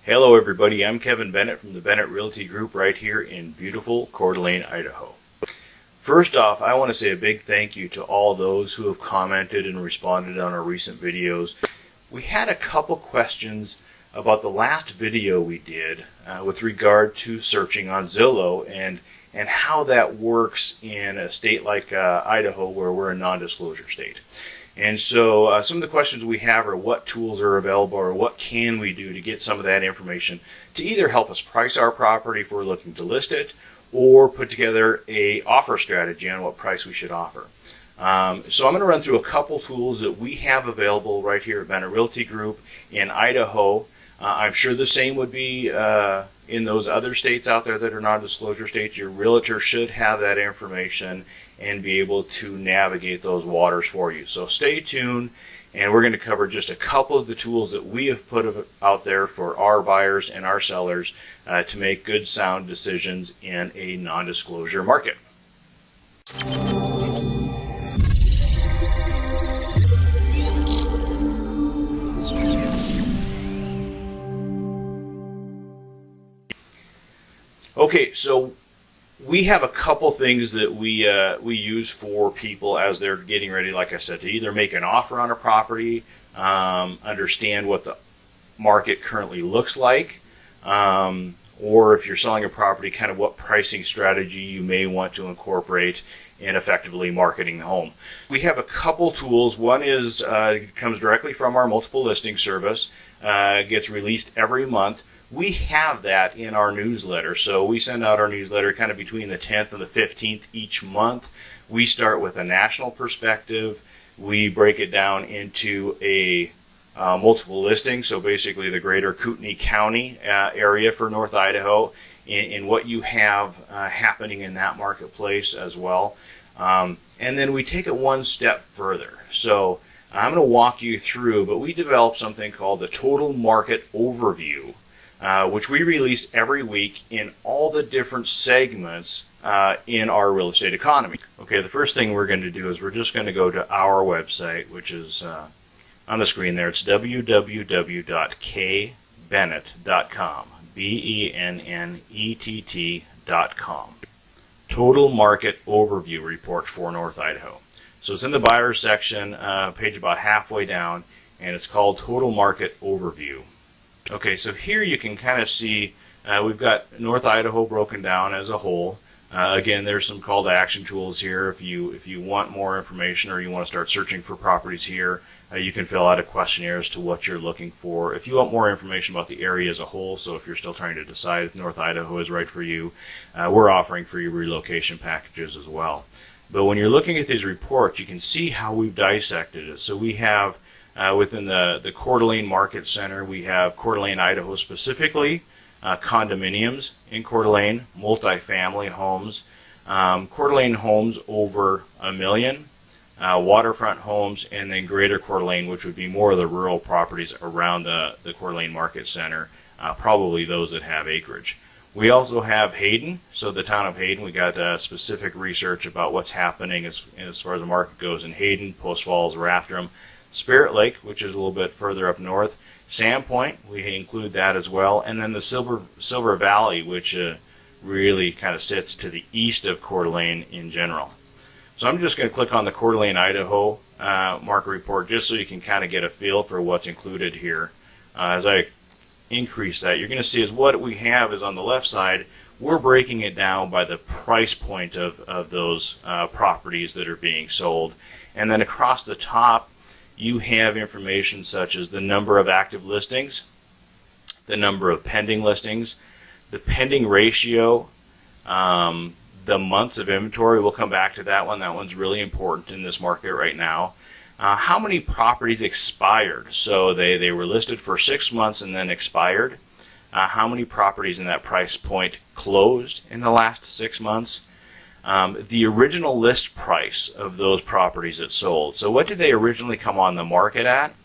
Hello everybody, I'm Kevin Bennett from the Bennett Realty Group right here in beautiful Coeur d'Alene, Idaho. First off, I want to say a big thank you to all those who have commented and responded on our recent videos. We had a couple questions about the last video we did with regard to searching on Zillow and how that works in a state like Idaho, where we're a non-disclosure state. And so some of the questions we have are what tools are available, or what can we do to get some of that information to either help us price our property if we're looking to list it, or put together a offer strategy on what price we should offer. So I'm going to run through a couple tools that we have available right here at Bennett Realty Group in Idaho. I'm sure the same would be in those other states out there that are non-disclosure states. Your realtor should have that information and be able to navigate those waters for you. So stay tuned, and we're going to cover just a couple of the tools that we have put out there for our buyers and our sellers to make good, sound decisions in a non-disclosure market. Okay, so we have a couple things that we use for people as they're getting ready, like I said, to either make an offer on a property, understand what the market currently looks like, or if you're selling a property, kind of what pricing strategy you may want to incorporate in effectively marketing the home. We have a couple tools. One is comes directly from our multiple listing service, gets released every month. We have that in our newsletter. So we send out our newsletter kind of between the 10th and the 15th each month. We start with a national perspective. We break it down into a multiple listing, so basically the greater Kootenai County area for North Idaho, and what you have happening in that marketplace as well. And then we take it one step further. So I'm going to walk you through, but we developed something called the Total Market Overview, which we release every week in all the different segments in our real estate economy. Okay, the first thing we're going to do is we're just going to go to our website, which is on the screen there. It's www.kbennett.com, BENNETT.com. Total Market Overview Report for North Idaho. So it's in the buyers section, page about halfway down, and it's called Total Market Overview. Okay, so here you can kind of see we've got North Idaho broken down as a whole. Again, there's some call to action tools here. If you want more information or you want to start searching for properties here, you can fill out a questionnaire as to what you're looking for. If you want more information about the area as a whole, so if you're still trying to decide if North Idaho is right for you, we're offering free relocation packages as well. But when you're looking at these reports, you can see how we've dissected it. So we have within the Coeur d'Alene Market Center, we have Coeur d'Alene, Idaho specifically, condominiums in Coeur d'Alene, multifamily homes, Coeur d'Alene homes over $1 million, waterfront homes, and then greater Coeur d'Alene, which would be more of the rural properties around the Coeur d'Alene Market Center, probably those that have acreage. We also have Hayden, so the town of Hayden. We got specific research about what's happening as far as the market goes in Hayden, Post Falls, Rathdrum, Spirit Lake, which is a little bit further up north, Sandpoint, we include that as well, and then the Silver Valley, which really kind of sits to the east of Coeur d'Alene in general. So I'm just going to click on the Coeur d'Alene, Idaho market report just so you can kind of get a feel for what's included here. As I increase that, you're going to see is what we have is on the left side, we're breaking it down by the price point of those properties that are being sold. And then across the top, you have information such as the number of active listings, the number of pending listings, the pending ratio, the months of inventory. We'll come back to that one. That one's really important in this market right now. How many properties expired? So they were listed for 6 months and then expired. How many properties in that price point closed in the last 6 months? The original list price of those properties that sold. So what did they originally come on the market at?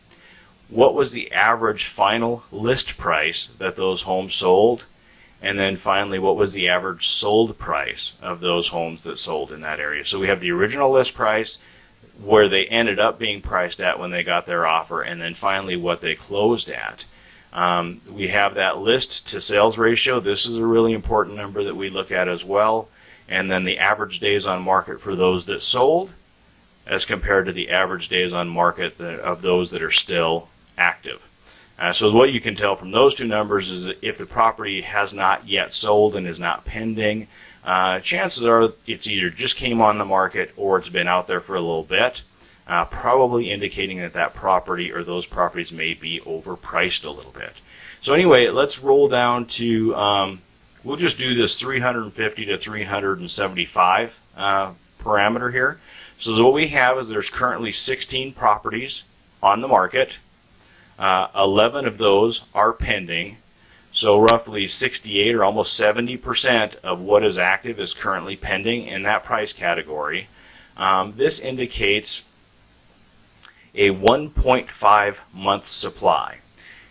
What was the average final list price that those homes sold? And then finally, what was the average sold price of those homes that sold in that area? So we have the original list price, where they ended up being priced at when they got their offer, and then finally what they closed at. We have that list to sales ratio. This is a really important number that we look at as well. And then the average days on market for those that sold as compared to the average days on market of those that are still active. So what you can tell from those two numbers is that if the property has not yet sold and is not pending, chances are it's either just came on the market or it's been out there for a little bit, probably indicating that that property or those properties may be overpriced a little bit. So anyway, let's roll down to, we'll just do this 350 to 375 parameter here. So what we have is there's currently 16 properties on the market. 11 of those are pending. So roughly 68 or almost 70% of what is active is currently pending in that price category. This indicates a 1.5 month supply.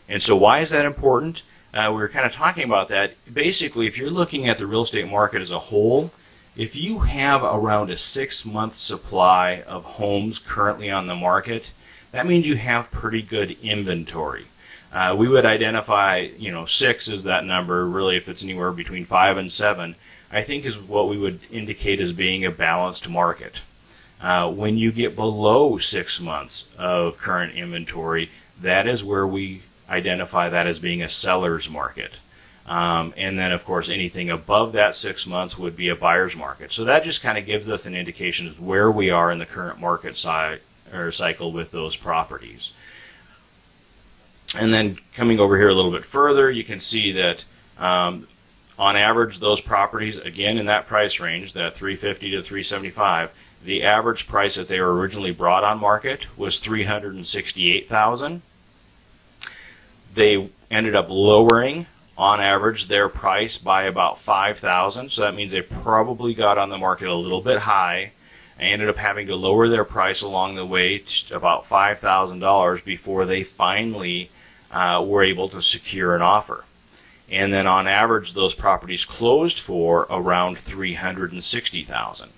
And so why is that important? We were kind of talking about that. Basically, if you're looking at the real estate market as a whole, if you have around a 6-month supply of homes currently on the market, that means you have pretty good inventory. We would identify, 6 is that number. Really, if it's anywhere between 5 and 7, I think is what we would indicate as being a balanced market. When you get below 6 months of current inventory, that is where we identify that as being a seller's market. And then, of course, anything above that 6 months would be a buyer's market. So that just kind of gives us an indication of where we are in the current market cycle with those properties. And then coming over here a little bit further, you can see that on average, those properties, again in that price range, that 350 to 375, the average price that they were originally brought on market was $368,000. They ended up lowering on average their price by about $5,000, so that means they probably got on the market a little bit high. They ended up having to lower their price along the way to about $5,000 before they finally were able to secure an offer. And then on average, those properties closed for around $360,000.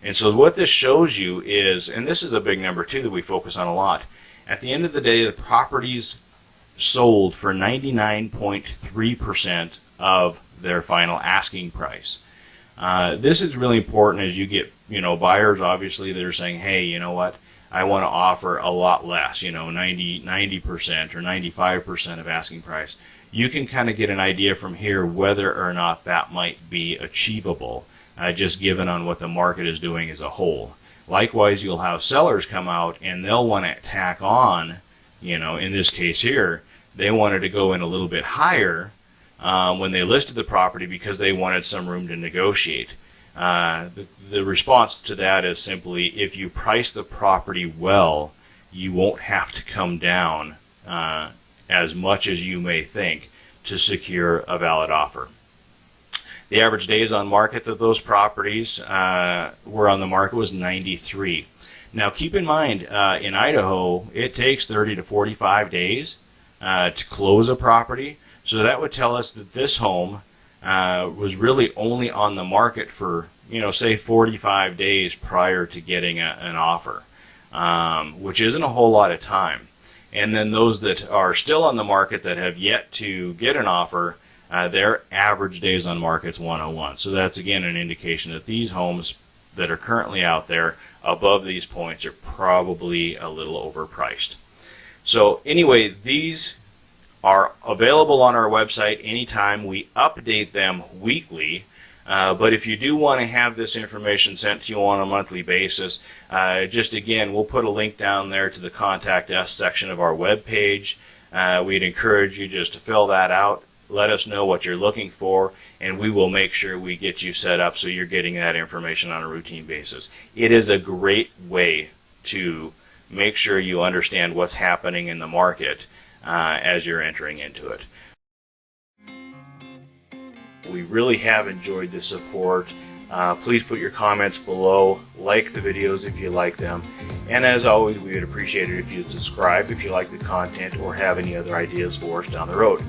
And so what this shows you is, and this is a big number too that we focus on a lot, at the end of the day, the properties sold for 99.3% of their final asking price. This is really important as you get, buyers obviously that are saying, hey, you know what, I want to offer a lot less, 90% or 95% of asking price. You can kind of get an idea from here whether or not that might be achievable, just given on what the market is doing as a whole. Likewise, you'll have sellers come out and they'll want to tack on, in this case here, they wanted to go in a little bit higher when they listed the property because they wanted some room to negotiate. The response to that is simply, if you price the property well, you won't have to come down as much as you may think to secure a valid offer. The average days on market that those properties were on the market was 93. Now keep in mind, in Idaho, it takes 30 to 45 days to close a property. So that would tell us that this home was really only on the market for, say 45 days prior to getting an offer, which isn't a whole lot of time. And then those that are still on the market that have yet to get an offer, their average days on market is 101. So that's again an indication that these homes that are currently out there above these points are probably a little overpriced. So anyway, these are available on our website anytime. We update them weekly. But if you do want to have this information sent to you on a monthly basis, just again, we'll put a link down there to the Contact Us section of our webpage. We'd encourage you just to fill that out. Let us know what you're looking for, and we will make sure we get you set up so you're getting that information on a routine basis. It is a great way to make sure you understand what's happening in the market as you're entering into it. We really have enjoyed the support. Please put your comments below, like the videos if you like them, and as always, we would appreciate it if you'd subscribe if you like the content or have any other ideas for us down the road.